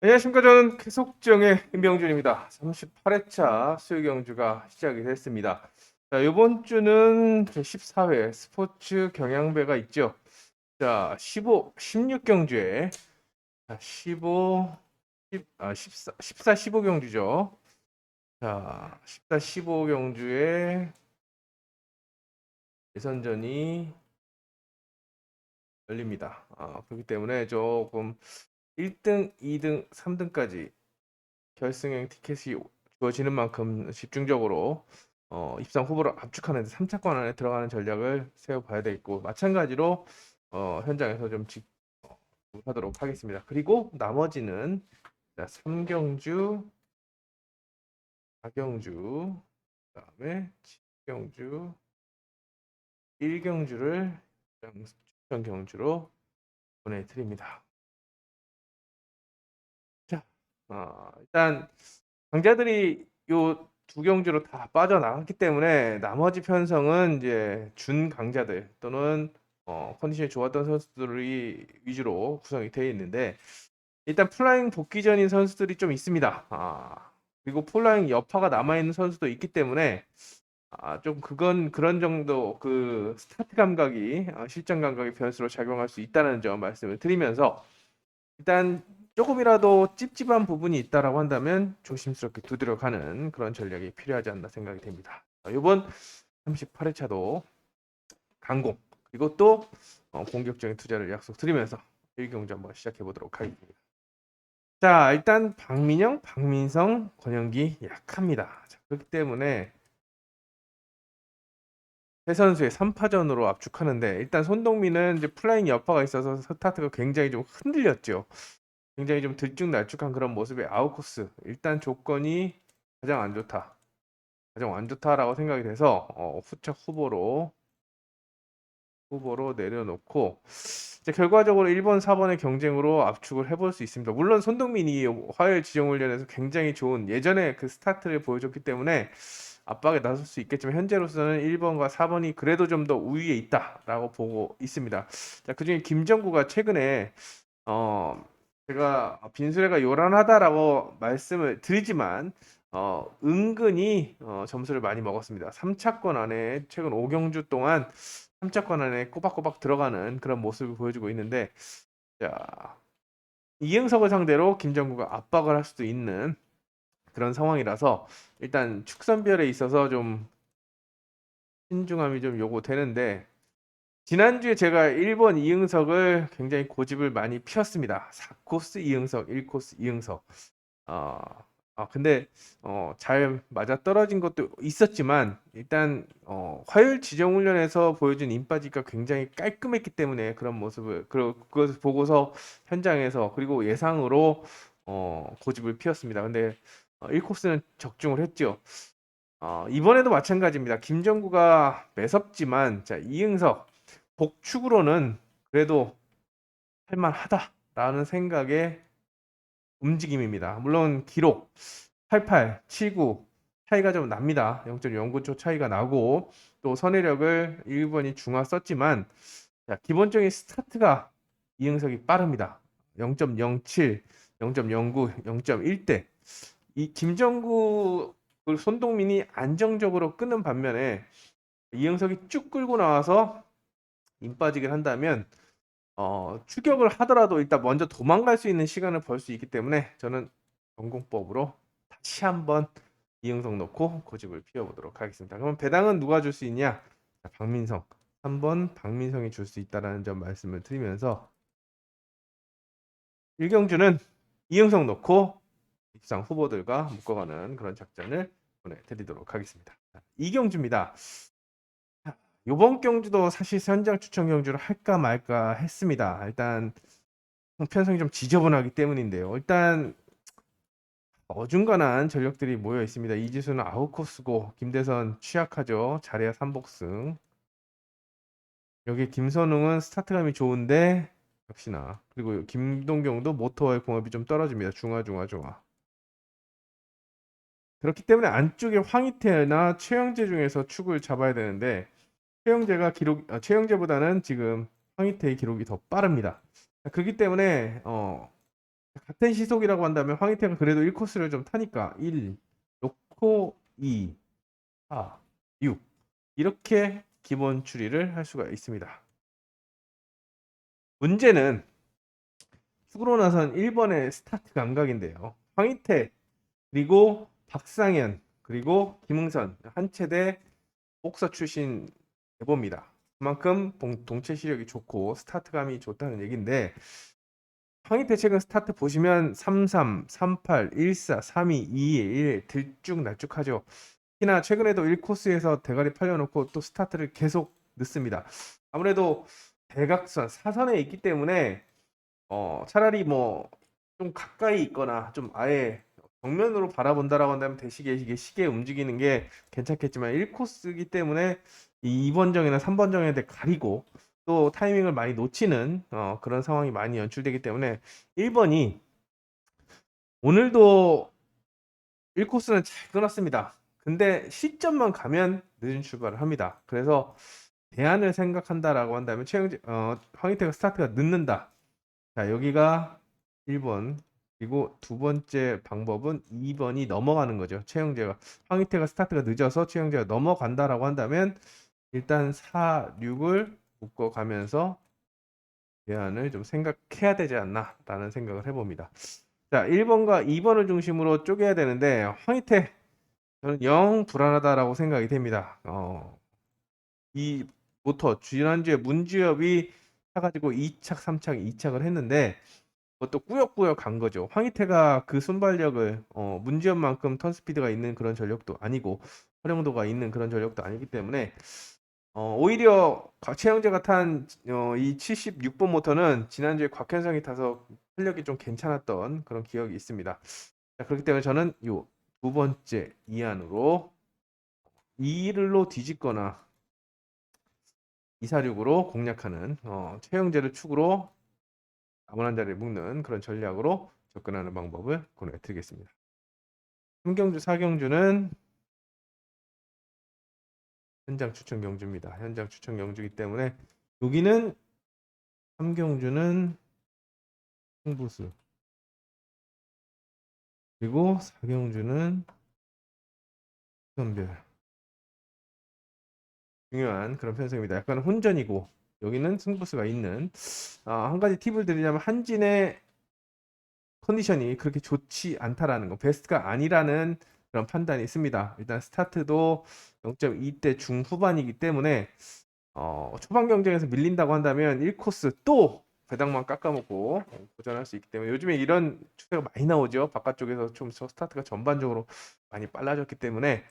안녕하십니까. 저는 계속정의 임병준입니다. 38회차 수요경주가 시작이 됐습니다. 자, 이번 주는 제 14회 스포츠 경향배가 있죠. 자, 15, 16경주에 15, 14, 15경주죠. 자, 14, 15경주에 예선전이 열립니다. 그렇기 때문에 조금 1등, 2등, 3등까지 결승행 티켓이 주어지는 만큼 집중적으로 입상 후보를 압축하는 3차권 안에 들어가는 전략을 세워봐야 되겠고, 마찬가지로 현장에서 좀 하도록 하겠습니다. 그리고 나머지는 3경주, 4경주, 그다음에 7경주, 1경주를 추천 경주로 보내드립니다. 자, 일단 강자들이 요 두 경주로 다 빠져나갔기 때문에 나머지 편성은 이제 준 강자들 또는 컨디션이 좋았던 선수들이 위주로 구성이 되어 있는데, 일단 플라잉 복귀전인 선수들이 좀 있습니다. 그리고 플라잉 여파가 남아있는 선수도 있기 때문에 좀 그건 그런 정도 그 스타트 감각이 실전 감각의 변수로 작용할 수 있다는 점 말씀을 드리면서, 일단 조금이라도 찝찝한 부분이 있다라고 한다면 조심스럽게 두드려 가는 그런 전략이 필요하지 않나 생각이 됩니다. 이번 38회차도 강공, 그리고 또 공격적인 투자를 약속드리면서 1경주 한번 시작해 보도록 하겠습니다. 자, 일단 박민영, 박민성, 권영기 약합니다. 자, 그렇기 때문에 세 선수의 3파전으로 압축하는데, 일단 손동민은 이제 플라잉 여파가 있어서 스타트가 굉장히 좀 흔들렸죠. 굉장히 좀 들쭉날쭉한 그런 모습의 아웃코스, 일단 조건이 가장 안 좋다, 가장 안 좋다라고 생각이 돼서 후착 후보로 내려놓고, 이제 결과적으로 1번, 4번의 경쟁으로 압축을 해볼 수 있습니다. 물론 손동민이 화요일 지정훈련에서 굉장히 좋은 예전에 그 스타트를 보여줬기 때문에 압박에 나설 수 있겠지만, 현재로서는 1번과 4번이 그래도 좀 더 우위에 있다라고 보고 있습니다. 자, 그중에 김정구가 최근에 제가 빈수레가 요란하다라고 말씀을 드리지만 은근히 점수를 많이 먹었습니다. 3차권 안에 최근 5경주 동안 3차권 안에 꼬박꼬박 들어가는 그런 모습을 보여주고 있는데, 자, 이행석을 상대로 김정구가 압박을 할 수도 있는 그런 상황이라서 일단 축선별에 있어서 좀 신중함이 좀 요구되는데, 지난주에 제가 1번 이응석을 굉장히 고집을 많이 피웠습니다. 4코스 이응석, 1코스 이응석. 어, 근데 잘 맞아떨어진 것도 있었지만, 일단 화요일 지정훈련에서 보여준 인바디가 굉장히 깔끔했기 때문에 그런 모습을 그것을 보고서 현장에서 그리고 예상으로 고집을 피웠습니다. 근데 1코스는 적중을 했죠. 이번에도 마찬가지입니다. 김정구가 매섭지만, 자, 이응석 복축으로는 그래도 할만하다라는 생각의 움직임입니다. 물론 기록 88, 79 차이가 좀 납니다. 0.09초 차이가 나고, 또 선회력을 1번이 중하 썼지만, 자, 기본적인 스타트가 이응석이 빠릅니다. 0.07, 0.09, 0.1대. 이 김정구 손동민이 안정적으로 끄는 반면에 이응석이 쭉 끌고 나와서 임 빠지기를 한다면 추격을 하더라도 일단 먼저 도망갈 수 있는 시간을 벌 수 있기 때문에, 저는 전공법으로 다시 한번 이응석 놓고 고집을 피워보도록 하겠습니다. 그럼 배당은 누가 줄 수 있냐? 자, 박민성. 3번 박민성이 줄 수 있다라는 점 말씀을 드리면서, 1경주는 이응석 놓고 입상 후보들과 묶어가는 그런 작전을 보내드리도록 하겠습니다. 2경주입니다. 요번 경주도 사실 현장 추천 경주를 할까 말까 했습니다. 일단 편성이 좀 지저분하기 때문인데요. 일단 어중간한 전력들이 모여 있습니다. 이지수는 아웃코스고, 김대선 취약하죠. 잘해야 3복승. 여기 김선웅은 스타트감이 좋은데 역시나, 그리고 김동경도 모터와의 공합이 좀 떨어집니다. 중하. 그렇기 때문에 안쪽에 황희태나 최영재 중에서 축을 잡아야 되는데, 최영재보다는 지금 황희태의 기록이 더 빠릅니다. 그렇기 때문에 같은 시속이라고 한다면 황희태가 그래도 1코스를 좀 타니까 1 놓고 2 4 6 이렇게 기본 추리를 할 수가 있습니다. 문제는 축으로 나선 1번의 스타트 감각인데요. 황희태 그리고 박상현 그리고 김흥선 한 체대 복서 출신 대보입니다. 그만큼 동체 시력이 좋고 스타트감이 좋다는 얘기인데 황희태 최근 스타트 보시면 33, 38, 14, 32, 21, 1 들쭉날쭉하죠. 특히나 최근에도 1코스에서 대가리 팔려놓고 또 스타트를 계속 늦습니다. 아무래도 대각선, 사선에 있기 때문에 차라리 뭐 좀 가까이 있거나 좀 아예 정면으로 바라본다라고 한다면 대시계 이게 시계 움직이는 게 괜찮겠지만 1코스이기 때문에 이 2번 정이나 3번 정에 대해 가리고 또 타이밍을 많이 놓치는 그런 상황이 많이 연출되기 때문에 1번이 오늘도 1코스는 잘 끊었습니다. 근데 시점만 가면 늦은 출발을 합니다. 그래서 대안을 생각한다라고 한다면 황희태가 스타트가 늦는다. 자, 여기가 1번. 그리고 두 번째 방법은 2번이 넘어가는 거죠. 최영재가. 황희태가 스타트가 늦어서 최영재가 넘어간다라고 한다면 일단 4, 6을 묶어가면서 대안을 좀 생각해야 되지 않나라는 생각을 해봅니다. 자, 1번과 2번을 중심으로 쪼개야 되는데 황희태 저는 영 불안하다라고 생각이 됩니다. 이 모터 지난주에 문주엽이 타가지고 2착, 3착, 2착을 했는데 그것도 꾸역꾸역 간 거죠. 황희태가 그 순발력을 문지연만큼 턴 스피드가 있는 그런 전력도 아니고 활용도가 있는 그런 전력도 아니기 때문에 오히려 최영재가 탄 이 76번 모터는 지난주에 곽현성이 타서 활력이 좀 괜찮았던 그런 기억이 있습니다. 자, 그렇기 때문에 저는 요 두 번째 이안으로 2일로 뒤집거나 246으로 공략하는 최영재를 축으로 남은 한 자리를 묶는 그런 전략으로 접근하는 방법을 권해 드리겠습니다. 3경주, 4경주는 현장 추천 경주입니다. 현장 추천 경주이기 때문에 여기는 3경주는 승부수 그리고 4경주는 선별 중요한 그런 편성입니다. 약간 혼전이고 여기는 승부수가 있는 한 가지 팁을 드리자면 한진의 컨디션이 그렇게 좋지 않다라는 거 베스트가 아니라는 그런 판단이 있습니다. 일단 스타트도 0.2대 중후반이기 때문에 초반 경쟁에서 밀린다고 한다면 1코스 또 배당만 깎아먹고 도전할 수 있기 때문에 요즘에 이런 추세가 많이 나오죠. 바깥쪽에서 좀 스타트가 전반적으로 많이 빨라졌기 때문에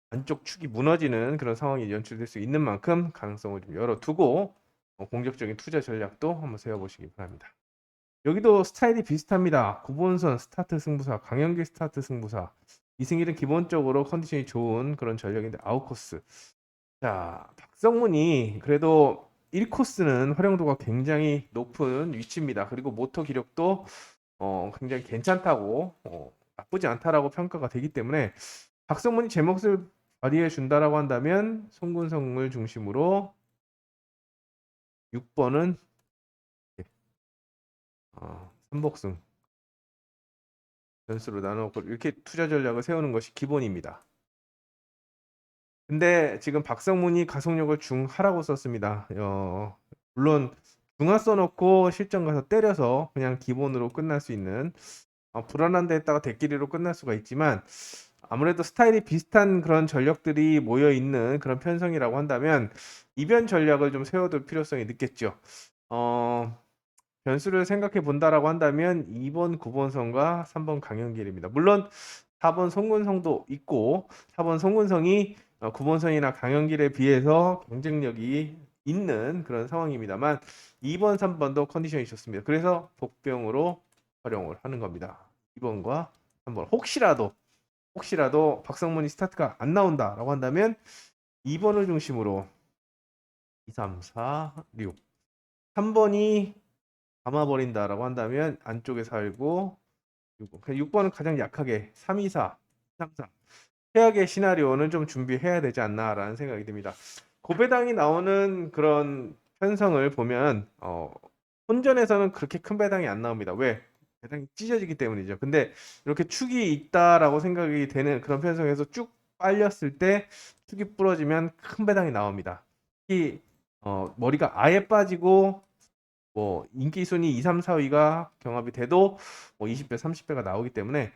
안쪽 축이 무너지는 그런 상황이 연출될 수 있는 만큼 가능성을 좀 열어두고 공격적인 투자 전략도 한번 세워보시기 바랍니다. 여기도 스타일이 비슷합니다. 구본선 스타트 승부사, 강영길 스타트 승부사. 이승일은 기본적으로 컨디션이 좋은 그런 전력인데 아웃코스. 자, 박성문이 그래도 1코스는 활용도가 굉장히 높은 위치입니다. 그리고 모터 기력도 굉장히 괜찮다고 나쁘지 않다라고 평가가 되기 때문에 박성문이 제 몫을 발휘해 준다라고 한다면 송근성을 중심으로 6번은 삼복승 변수로 나누고 이렇게 투자 전략을 세우는 것이 기본입니다. 근데 지금 박성문이 가속력을 중하라고 썼습니다. 물론 중하 써놓고 실전 가서 때려서 그냥 기본으로 끝날 수 있는 불안한 데다가 대끼리로 끝날 수가 있지만 아무래도 스타일이 비슷한 그런 전력들이 모여 있는 그런 편성이라고 한다면 이변 전략을 좀 세워둘 필요성이 있겠죠. 변수를 생각해 본다라고 한다면 2번 9번선과 3번 강현길입니다. 물론 4번 송근성도 있고 4번 송근성이 9번선이나 강현길에 비해서 경쟁력이 있는 그런 상황입니다만 2번 3번도 컨디션이 좋습니다. 그래서 복병으로 활용을 하는 겁니다. 2번과 3번 혹시라도 박성문이 스타트가 안 나온다라고 한다면 2번을 중심으로 2, 3, 4, 6 3번이 감아버린다라고 한다면 안쪽에 살고 6번은 가장 약하게 3, 2, 4, 3, 4 최악의 시나리오는 좀 준비해야 되지 않나라는 생각이 듭니다. 고배당이 나오는 그런 편성을 보면 혼전에서는 그렇게 큰 배당이 안 나옵니다. 왜? 배당이 찢어지기 때문이죠. 근데 이렇게 축이 있다라고 생각이 되는 그런 편성에서 쭉 빨렸을 때 축이 부러지면 큰 배당이 나옵니다. 특히 머리가 아예 빠지고 뭐 인기 순위 2, 3, 4위가 경합이 돼도 뭐 20배, 30배가 나오기 때문에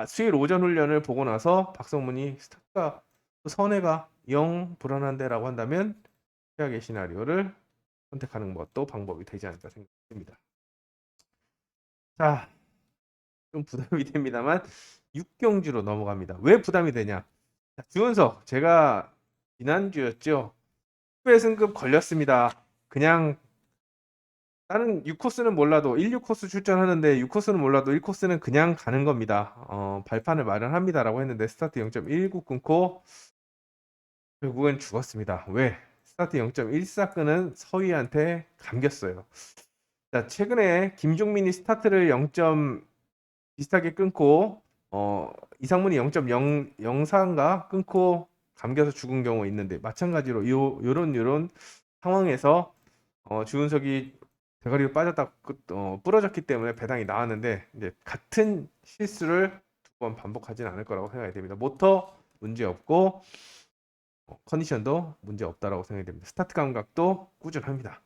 수요일 오전 훈련을 보고 나서 박성문이 스타트가 선회가 영 불안한데라고 한다면 최악의 시나리오를 선택하는 것도 방법이 되지 않을까 생각됩니다. 자, 좀 부담이 됩니다만 6경주로 넘어갑니다. 왜 부담이 되냐? 자, 주은석 제가 지난주였죠. 후배 승급 걸렸습니다. 그냥 다른 6코스는 몰라도 16코스 출전하는데 6코스는 몰라도 1코스는 그냥 가는 겁니다. 발판을 마련합니다라고 했는데 스타트 0.19 끊고 결국엔 죽었습니다. 왜? 스타트 0.14 끄는 서희한테 감겼어요. 자, 최근에 김종민이 스타트를 0. 비슷하게 끊고 이상문이 0.004인가 끊고 감겨서 죽은 경우 있는데 마찬가지로 요런 상황에서 주은석이 대가리로 빠졌다 부러졌기 때문에 배당이 나왔는데 이제 같은 실수를 두 번 반복하지는 않을 거라고 생각이 됩니다. 모터 문제 없고 컨디션도 문제 없다라고 생각이 됩니다. 스타트 감각도 꾸준합니다.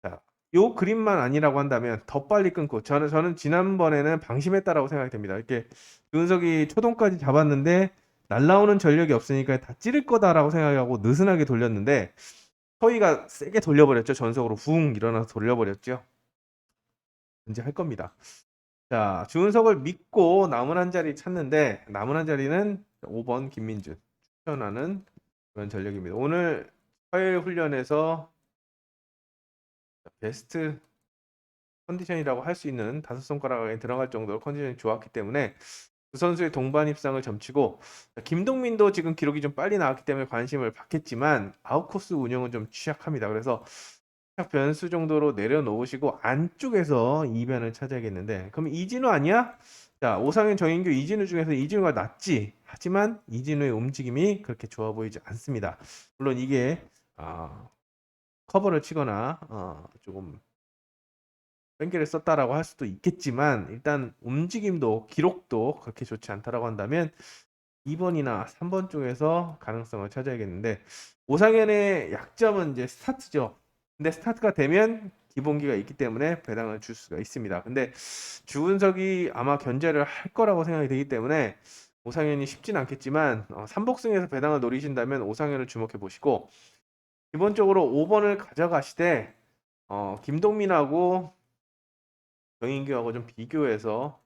자, 요 그림만 아니라고 한다면 더 빨리 끊고 저는 지난번에는 방심했다라고 생각이 됩니다. 이렇게 윤석이 초동까지 잡았는데 날라오는 전력이 없으니까 다 찌를 거다라고 생각하고 느슨하게 돌렸는데 서희가 세게 돌려버렸죠. 전속으로 붕 일어나서 돌려버렸죠. 문제 할 겁니다. 자, 주은석을 믿고 남은 한 자리 찾는데 남은 한 자리는 5번 김민준 추천하는 그런 전력입니다. 오늘 화요일 훈련에서 베스트 컨디션이라고 할 수 있는 5손가락에 들어갈 정도로 컨디션이 좋았기 때문에 그 선수의 동반 입상을 점치고 김동민도 지금 기록이 좀 빨리 나왔기 때문에 관심을 받겠지만 아웃코스 운영은 좀 취약합니다. 그래서 살짝 변수 정도로 내려놓으시고 안쪽에서 이변을 찾아야겠는데 그럼 이진우 아니야? 자, 오상현, 정인규, 이진우 중에서 이진우가 낫지. 하지만 이진우의 움직임이 그렇게 좋아 보이지 않습니다. 물론 이게 커버를 치거나 조금 뺑기를 썼다라고 할 수도 있겠지만 일단 움직임도 기록도 그렇게 좋지 않다라고 한다면 2번이나 3번 쪽에서 가능성을 찾아야겠는데 오상현의 약점은 이제 스타트죠. 근데 스타트가 되면 기본기가 있기 때문에 배당을 줄 수가 있습니다. 근데 주은석이 아마 견제를 할 거라고 생각이 되기 때문에 오상현이 쉽진 않겠지만 3복승에서 배당을 노리신다면 오상현을 주목해 보시고 기본적으로 5번을 가져가시되 김동민하고 정인규하고 좀 비교해서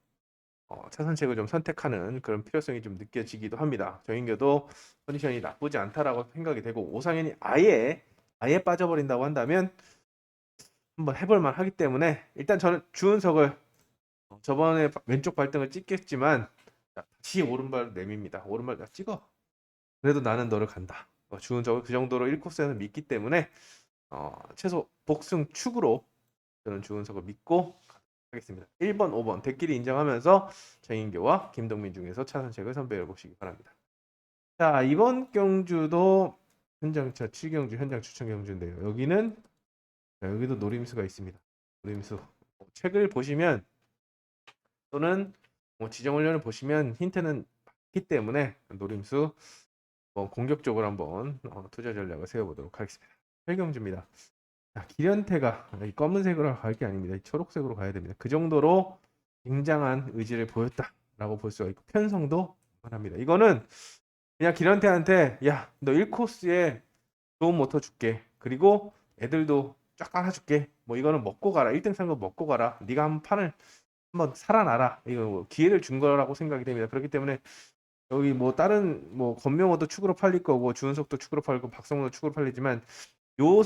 차선책을 좀 선택하는 그런 필요성이 좀 느껴지기도 합니다. 정인규도 컨디션이 나쁘지 않다라고 생각이 되고 오상현이 아예 빠져버린다고 한다면 한번 해볼만 하기 때문에 일단 저는 주은석을 저번에 왼쪽 발등을 찍겠지만 다시 오른발 내밉니다. 오른발 찍어. 그래도 나는 너를 간다. 주은석을 그 정도로 1코스에서 믿기 때문에 최소 복승 축으로 저는 주은석을 믿고 하겠습니다. 1번, 5번 대끼리 인정하면서 정인교와 김동민 중에서 차선책을 선별해 보시기 바랍니다. 자, 이번 경주도 현장차 7경주 현장 추천 경주인데요. 여기도 노림수가 있습니다. 노림수 책을 보시면 또는 지정훈련을 보시면 힌트는 많기 때문에 노림수 공격적으로 한번 투자 전략을 세워보도록 하겠습니다. 8경주입니다. 기련태가 검은색으로 갈 게 아닙니다. 초록색으로 가야 됩니다. 그 정도로 굉장한 의지를 보였다라고 볼 수가 있고 편성도 합니다. 이거는 그냥 기련태한테 야, 너 1코스에 좋은 모터 줄게. 그리고 애들도 쫙 깔아줄게. 뭐 이거는 먹고 가라. 1등 산 거 먹고 가라. 네가 한번 판을 한번 살아나라. 이거 기회를 준 거라고 생각이 됩니다. 그렇기 때문에 여기 뭐 다른 권명호도 축으로 팔릴 거고 주은석도 축으로 팔고 박성훈도 축으로 팔리지만 요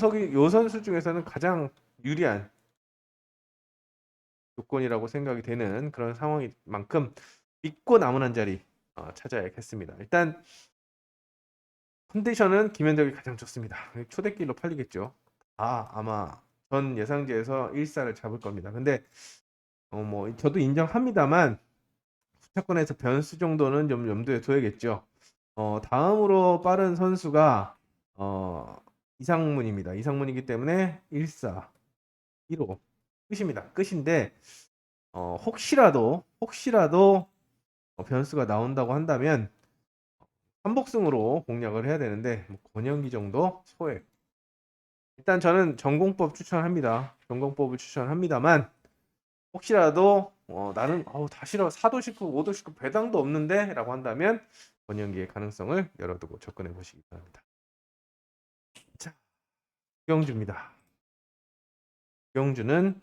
선수 중에서는 가장 유리한 조건이라고 생각이 되는 그런 상황인 만큼 믿고 남은 한 자리 찾아야겠습니다. 일단 컨디션은 김현덕이 가장 좋습니다. 초대길로 팔리겠죠. 아마 전 예상지에서 1사를 잡을 겁니다. 근데 저도 인정합니다만 후차권에서 변수 정도는 좀 염두에 둬야겠죠. 다음으로 빠른 선수가 이상문입니다. 이상문이기 때문에 1사 1호 끝입니다. 끝인데 혹시라도 변수가 나온다고 한다면 삼복승으로 공략을 해야 되는데 뭐 권영기 정도 소액. 일단 저는 전공법 추천합니다. 전공법을 추천합니다만 혹시라도 나는 다 싫어 4도 19, 5도 19 배당도 없는데 라고 한다면 권영기의 가능성을 열어두고 접근해 보시기 바랍니다. 자, 국영주입니다. 국영주는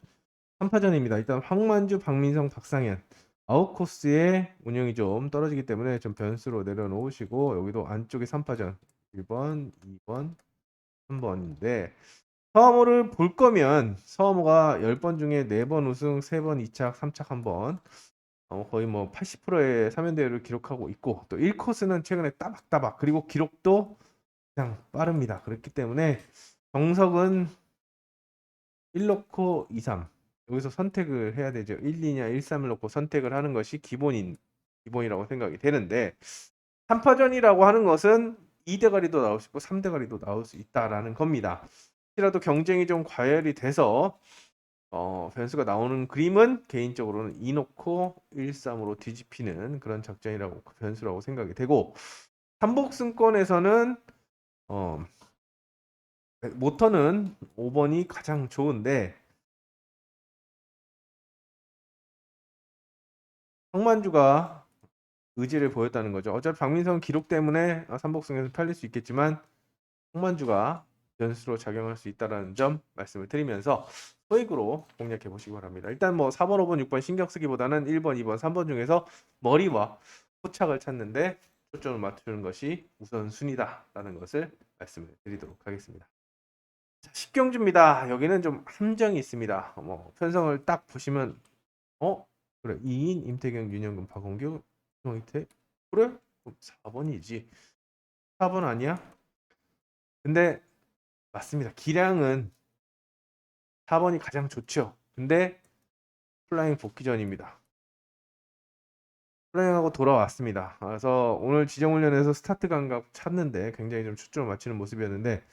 3파전입니다. 일단 황만주, 박민성, 박상현 아웃코스의 운영이 좀 떨어지기 때문에 좀 변수로 내려놓으시고 여기도 안쪽에 3파전 1번, 2번, 3번인데 서머를 볼 거면 서머가 10번 중에 4번 우승, 3번 2착, 3착 1번 거의 뭐 80%의 3연대를 기록하고 있고 또 1코스는 최근에 따박따박 그리고 기록도 그냥 빠릅니다. 그렇기 때문에 정석은 1 놓고 2, 3 여기서 선택을 해야 되죠. 1, 2냐 1, 3을 놓고 선택을 하는 것이 기본이라고 생각이 되는데 3파전이라고 하는 것은 2대가리도 나올 수 있고 3대가리도 나올 수 있다라는 겁니다. 혹시라도 경쟁이 좀 과열이 돼서 변수가 나오는 그림은 개인적으로는 2 놓고 1, 3으로 뒤집히는 그런 작전이라고 변수라고 생각이 되고 삼복승권에서는 모터는 5번이 가장 좋은데 황만주가 의지를 보였다는 거죠. 어차피 박민성 기록 때문에 삼복승에서 팔릴 수 있겠지만 황만주가 변수로 작용할 수 있다는 점 말씀을 드리면서 소액으로 공략해 보시기 바랍니다. 일단 뭐 4번, 5번, 6번 신경 쓰기보다는 1번, 2번, 3번 중에서 머리와 포착을 찾는데 초점을 맞추는 것이 우선순위다라는 것을 말씀을 드리도록 하겠습니다. 자, 10경주입니다. 여기는 좀 함정이 있습니다. 뭐 편성을 딱 보시면 그래 이인 임태경, 윤영근, 박원규, 정희태 그래? 4번이지. 4번 아니야? 근데 맞습니다. 기량은 4번이 가장 좋죠. 근데 플라잉 복귀 전입니다. 플라잉하고 돌아왔습니다. 그래서 오늘 지정훈련에서 스타트 감각 찾는데 굉장히 좀 초점을 맞추는 모습이었는데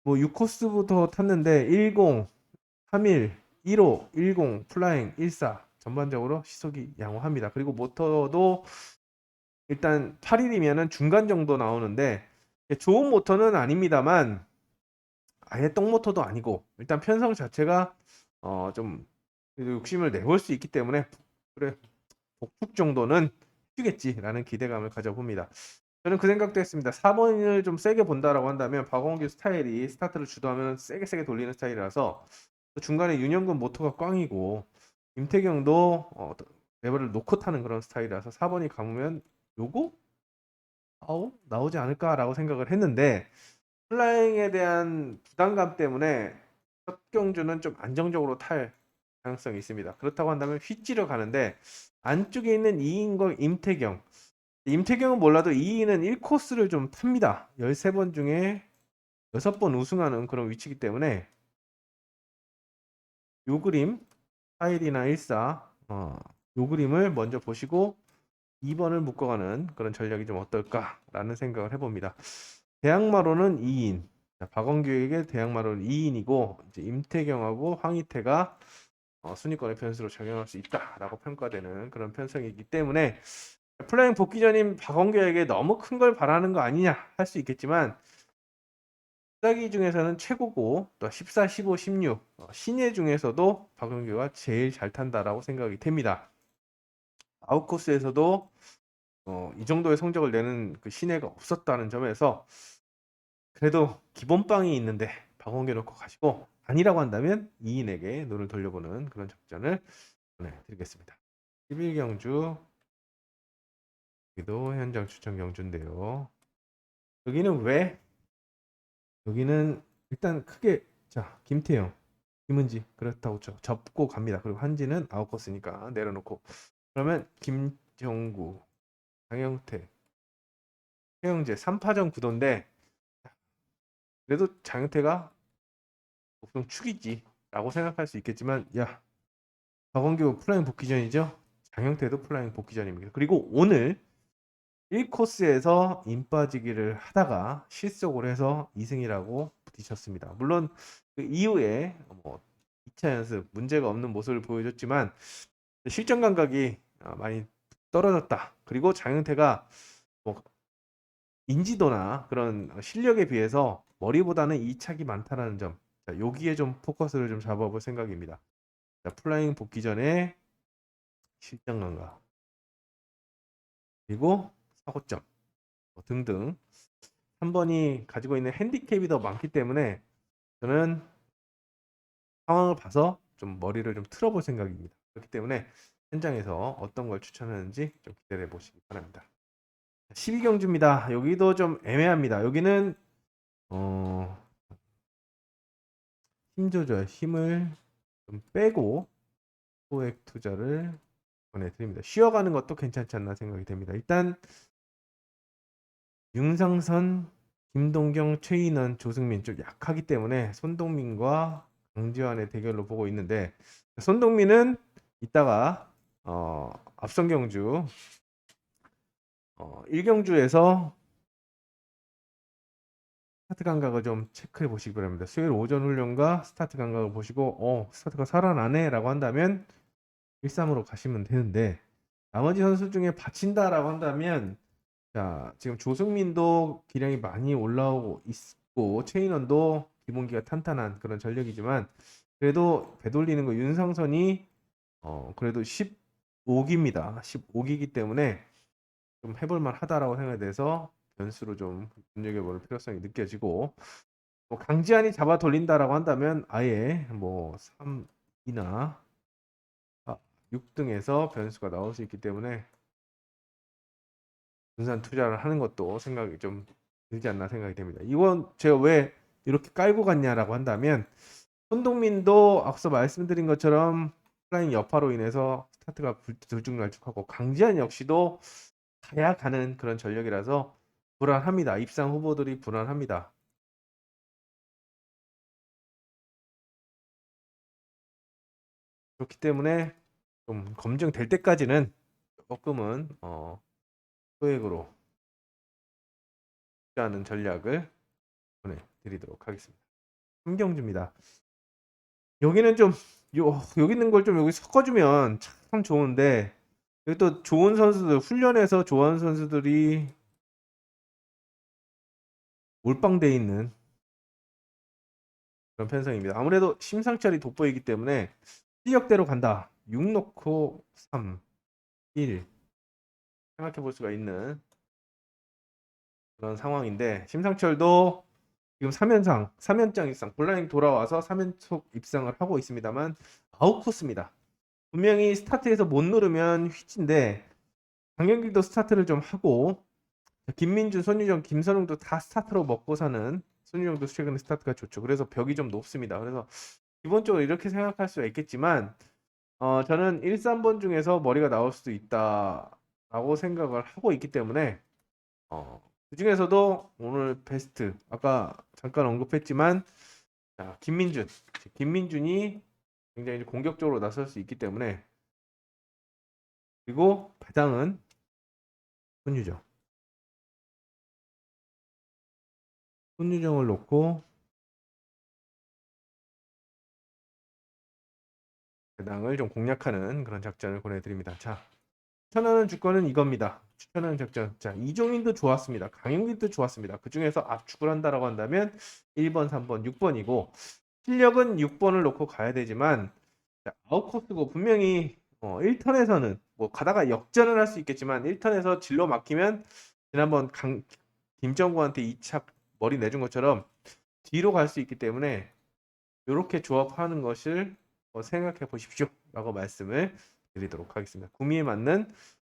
뭐 6코스부터 탔는데 10, 31, 15, 10, 플라잉, 14 전반적으로 시속이 양호합니다. 그리고 모터도 일단 8일이면은 중간 정도 나오는데 좋은 모터는 아닙니다만 아예 똥 모터도 아니고 일단 편성 자체가 좀 욕심을 내볼 수 있기 때문에 그래 복축 정도는 해주겠지라는 기대감을 가져봅니다. 저는 그 생각도 했습니다. 4번을 좀 세게 본다라고 한다면 박원규 스타일이 스타트를 주도하면 세게 돌리는 스타일이라서 중간에 윤영근 모터가 꽝이고 임태경도 레버를 놓고 타는 그런 스타일이라서 4번이 감으면 요거 나오지 않을까라고 생각을 했는데 플라잉에 대한 부담감 때문에 첫 경주는 좀 안정적으로 탈 가능성이 있습니다. 그렇다고 한다면 휘찌러 가는데 안쪽에 있는 이인과 임태경은 몰라도 이인은 1코스를 좀 탑니다. 13번 중에 6번 우승하는 그런 위치이기 때문에 요 그림 4일이나 14 요 그림을 먼저 보시고 2번을 묶어가는 그런 전략이 좀 어떨까라는 생각을 해봅니다. 대항마로는 2인 박원규에게 대항마로는 2인이고 이제 임태경하고 황희태가 순위권의 변수로 작용할 수 있다라고 평가되는 그런 편성이기 때문에 플라잉 복귀전인 박원규에게 너무 큰 걸 바라는 거 아니냐 할 수 있겠지만 싸기 중에서는 최고고 또 14, 15, 16 신예 중에서도 박원규가 제일 잘 탄다라고 생각이 됩니다. 아웃코스에서도 이 정도의 성적을 내는 그 신예가 없었다는 점에서 그래도 기본빵이 있는데 박원규 놓고 가시고 아니라고 한다면 2인에게 눈을 돌려보는 그런 작전을 보내드리겠습니다. 11경주 여기도 현장 추천 경주인데요. 여기는 일단 크게 자 김태형, 김은지 그렇다고 접고 갑니다. 그리고 한지는 아웃코스니까 내려놓고 그러면 김정구, 장영태, 최영재 3파전 구도인데 그래도 장영태가 보통 축이지 라고 생각할 수 있겠지만 박원규 플라잉 복귀전이죠. 장영태도 플라잉 복귀전입니다. 그리고 오늘 1코스에서 인 빠지기를 하다가 실속을 해서 2승이라고 부딪혔습니다. 물론 그 이후에 2차 연습 문제가 없는 모습을 보여줬지만 실전 감각이 많이 떨어졌다. 그리고 장윤태가 뭐 인지도나 그런 실력에 비해서 머리보다는 이착이 많다라는 점. 자, 여기에 좀 포커스를 좀 잡아볼 생각입니다. 자, 플라잉 복귀 전에 실전 감각 그리고 사고점 등등 3번이 가지고 있는 핸디캡이 더 많기 때문에 저는 상황을 봐서 좀 머리를 좀 틀어볼 생각입니다. 그렇기 때문에 현장에서 어떤 걸 추천하는지 좀 기대해 보시기 바랍니다. 12경주입니다. 여기도 좀 애매합니다. 여기는 힘 조절, 힘을 좀 빼고 소액 투자를 권해드립니다. 쉬어가는 것도 괜찮지 않나 생각이 됩니다. 일단 윤상선, 김동경, 최인원, 조승민 좀 약하기 때문에 손동민과 강지환의 대결로 보고 있는데 손동민은 이따가 앞선 경주 1경주에서 스타트 감각을 좀 체크해 보시기 바랍니다. 수요일 오전 훈련과 스타트 감각을 보시고 스타트가 살아나네 라고 한다면 1-3으로 가시면 되는데 나머지 선수 중에 받친다라고 한다면 자 지금 조승민도 기량이 많이 올라오고 있고 최인원도 기본기가 탄탄한 그런 전력이지만 그래도 되돌리는 거 윤상선이 그래도 15기입니다. 15기이기 때문에 좀 해볼만 하다라고 생각이 돼서 변수로 좀 눈여겨볼 필요성이 느껴지고 뭐 강지한이 잡아 돌린다라고 한다면 아예 뭐 3이나 6등에서 변수가 나올 수 있기 때문에 분산 투자를 하는 것도 생각이 좀 들지 않나 생각이 됩니다. 이건 제가 왜 이렇게 깔고 갔냐라고 한다면 손동민도 앞서 말씀드린 것처럼 플라잉 여파로 인해서 스타트가 들쭉날쭉하고 강지한 역시도 가야 가는 그런 전력이라서 불안합니다. 입상 후보들이 불안합니다. 그렇기 때문에 좀 검증될 때까지는 조금은 소액으로 투자하는 전략을 보내드리도록 하겠습니다. 함경주입니다. 여기는 좀 여기 있는 걸 좀 여기 섞어주면 참 좋은데 여기 또 좋은 선수들 훈련에서 좋아하는 선수들이 몰빵돼 있는 그런 편성입니다. 아무래도 심상철이 돋보이기 때문에 실력대로 간다. 6 넣고 3, 1 생각해 볼 수가 있는 그런 상황인데 심상철도 지금 3연장 입상 블라잉 돌아와서 3연속 입상을 하고 있습니다만 아웃코스입니다. 분명히 스타트에서 못 누르면 휘진데 강경길도 스타트를 좀 하고 김민준, 손유정, 김선웅도 다 스타트로 먹고 사는 손유정도 최근에 스타트가 좋죠. 그래서 벽이 좀 높습니다. 그래서 기본적으로 이렇게 생각할 수가 있겠지만 저는 1, 3번 중에서 머리가 나올 수도 있다라고 생각을 하고 있기 때문에 그 중에서도 오늘 베스트 아까 잠깐 언급했지만 자, 김민준이 굉장히 공격적으로 나설 수 있기 때문에 그리고 배당은 손유정을 놓고 배당을 좀 공략하는 그런 작전을 보내드립니다. 자, 추천하는 주권은 이겁니다. 추천하는 작전. 자, 이종인도 좋았습니다. 강용길도 좋았습니다. 그 중에서 압축을 한다라고 한다면 1번, 3번, 6번이고 실력은 6번을 놓고 가야 되지만 자, 아웃코스고 분명히 1턴에서는 뭐 가다가 역전을 할 수 있겠지만 1턴에서 진로 막히면 지난번 김정구한테 2착 머리 내준 것처럼 뒤로 갈 수 있기 때문에 이렇게 조합하는 것을 생각해 보십시오 라고 말씀을 드리도록 하겠습니다. 구미에 맞는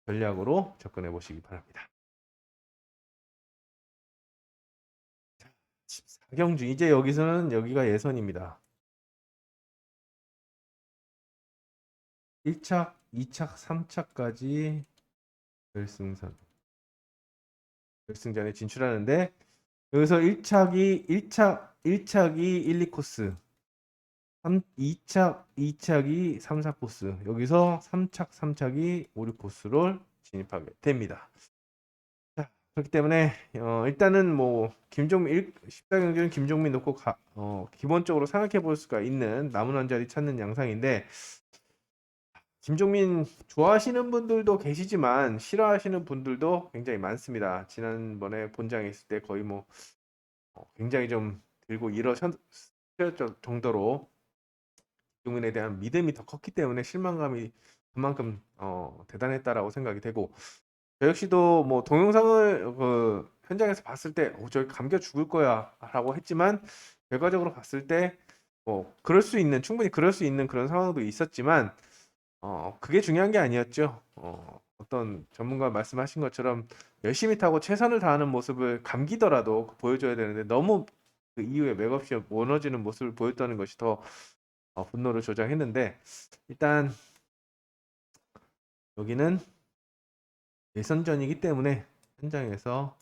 전략으로 접근해 보시기 바랍니다. 14경주 이제 여기서는 여기가 예선입니다. 1착, 2착, 3착까지 결승전에 진출하는데 여기서 1착이 1, 2코스 2착이 3, 4코스 여기서 3착이 5, 6코스를 진입하게 됩니다. 자, 그렇기 때문에 일단은 뭐 김종민 14경기는 김종민 놓고 기본적으로 생각해 볼 수가 있는 남은 한 자리 찾는 양상인데 김종민 좋아하시는 분들도 계시지만 싫어하시는 분들도 굉장히 많습니다. 지난번에 본장에 있을 때 거의 뭐 굉장히 좀 들고 일어섰을 정도로 김종민에 대한 믿음이 더 컸기 때문에 실망감이 그만큼 대단했다라고 생각이 되고, 저 역시도 뭐 동영상을 그 현장에서 봤을 때 저기 감겨 죽을 거야라고 했지만, 결과적으로 봤을 때 뭐 그럴 수 있는, 충분히 그럴 수 있는 그런 상황도 있었지만 그게 중요한 게 아니었죠. 어떤 전문가 말씀하신 것처럼 열심히 타고 최선을 다하는 모습을 감기더라도 보여줘야 되는데, 너무 그 이후에 맥없이 무너지는 모습을 보였다는 것이 더 분노를 조장했는데, 일단 여기는 예선전이기 때문에 현장에서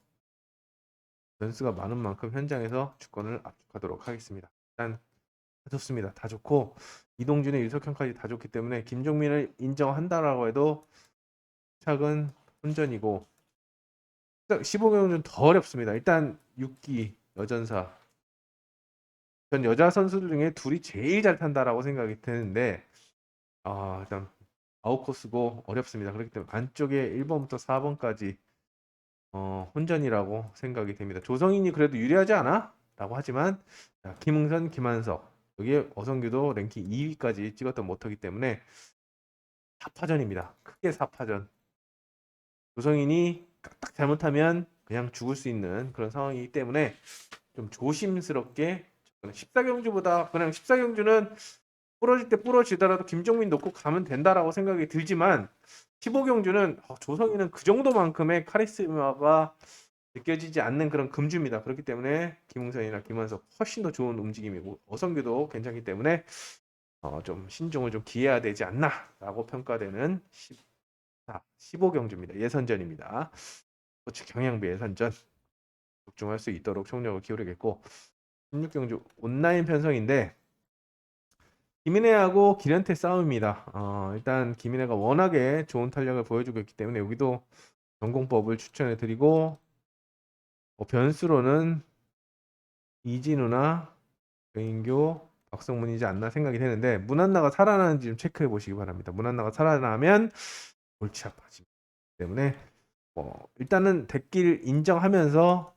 변수가 많은 만큼 현장에서 주권을 압축하도록 하겠습니다. 일단 다 좋습니다. 다 좋고 이동준의 유석현까지 다 좋기 때문에 김종민을 인정한다라고 해도 착은 혼전이고, 15경은 더 어렵습니다. 일단 6기 여전사, 전 여자 선수들 중에 둘이 제일 잘 탄다라고 생각이 드는데 일단 아웃코스고 어렵습니다. 그렇기 때문에 안쪽에 1번부터 4번까지 혼전이라고 생각이 됩니다. 조성인이 그래도 유리하지 않아? 라고 하지만, 자, 김흥선, 김한석, 여기에 어성규도 랭킹 2위까지 찍었던 모터기 때문에 4파전입니다. 크게 4파전. 조성인이 딱 잘못하면 그냥 죽을 수 있는 그런 상황이기 때문에 좀 조심스럽게, 14경주보다 그냥 14경주는 부러질 때 부러지더라도 김종민 놓고 가면 된다라고 생각이 들지만, 15경주는 조성인은 그 정도만큼의 카리스마가 느껴지지 않는 그런 금주입니다. 그렇기 때문에 김웅선이나 김한석 훨씬 더 좋은 움직임이고, 어성규도 괜찮기 때문에 좀 신중을 좀 기해야 되지 않나라고 평가되는 15경주입니다. 예선전입니다. 스포츠 경향비 예선전 집중할 수 있도록 총력을 기울이겠고, 16경주 온라인 편성인데 김인혜하고 기련태 싸움입니다. 일단 김인혜가 워낙에 좋은 탄력을 보여주고 있기 때문에 여기도 전공법을 추천해 드리고, 변수로는 이진우나 배인교, 박성문이지 않나 생각이 되는데, 문한나가 살아나는지 좀 체크해 보시기 바랍니다. 문한나가 살아나면 골치 아파집니다. 때문에 일단은 대길 인정하면서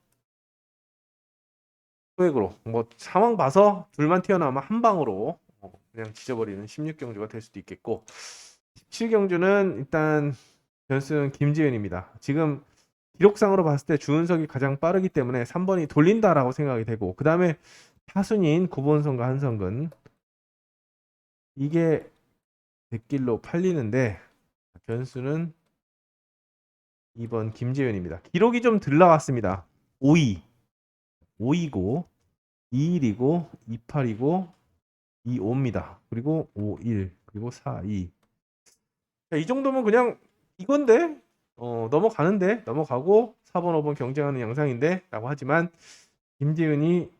소액으로 뭐 상황 봐서 둘만 튀어나오면 한 방으로 그냥 지져버리는 16경주가 될 수도 있겠고, 17경주는 일단 변수는 김지현입니다. 지금 기록상으로 봤을 때 주은석이 가장 빠르기 때문에 3번이 돌린다라고 생각이 되고, 그 다음에 타순인 구본선과 한성근, 이게 백길로 팔리는데 변수는 2번 김재현입니다. 기록이 좀 덜 나왔습니다. 5위, 5위고 21이고 28이고 25입니다. 그리고 51, 그리고 42. 자, 이 정도면 그냥 이건데 넘어가는데, 넘어가고 4번 5번 경쟁하는 양상인데 라고 하지만, 김재은이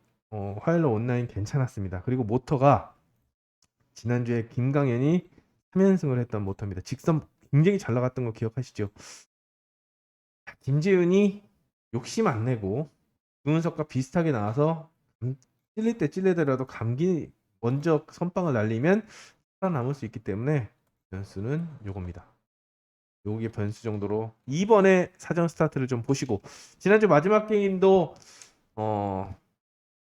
화요일로 온라인 괜찮았습니다. 그리고 모터가 지난주에 김강현이 3연승을 했던 모터입니다. 직선 굉장히 잘 나갔던 거 기억하시죠? 김재은이 욕심 안 내고 유은석과 비슷하게 나와서 찔릴 때 찔리더라도 감기 먼저 선빵을 날리면 살아남을 수 있기 때문에 변수는 요겁니다. 요게 변수 정도로 이번에 사전 스타트를 좀 보시고, 지난주 마지막 게임도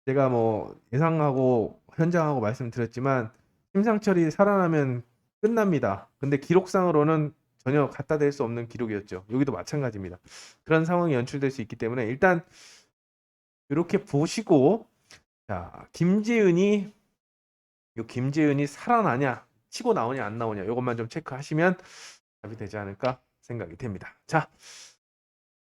제가 뭐 예상하고 현장하고 말씀드렸지만 심상철이 살아나면 끝납니다. 근데 기록상으로는 전혀 갖다 댈 수 없는 기록이었죠. 여기도 마찬가지입니다. 그런 상황이 연출될 수 있기 때문에 일단 이렇게 보시고, 자, 김재은이 살아나냐, 치고 나오냐 안 나오냐, 이것만 좀 체크하시면 답이 되지 않을까 생각이 됩니다. 자,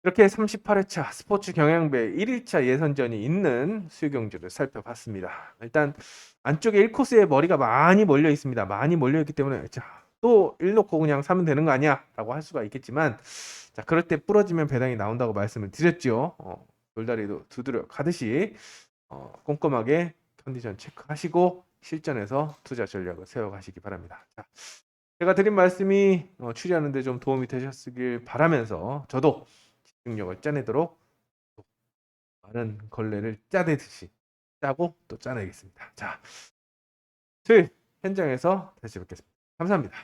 이렇게 38회차 스포츠 경향배 1일차 예선전이 있는 수요경주를 살펴봤습니다. 일단 안쪽에 1코스에 머리가 많이 몰려 있습니다. 많이 몰려 있기 때문에 또 1놓고 그냥 사면 되는 거 아니야 라고 할 수가 있겠지만, 자, 그럴 때 부러지면 배당이 나온다고 말씀을 드렸죠. 돌다리도 두드려 가듯이 꼼꼼하게 컨디션 체크하시고 실전에서 투자 전략을 세워가시기 바랍니다. 자, 제가 드린 말씀이 추리하는데 좀 도움이 되셨길 바라면서, 저도 집중력을 짜내도록 많은 걸레를 짜내듯이 짜고 또 짜내겠습니다. 자, 수요일 현장에서 다시 뵙겠습니다. 감사합니다.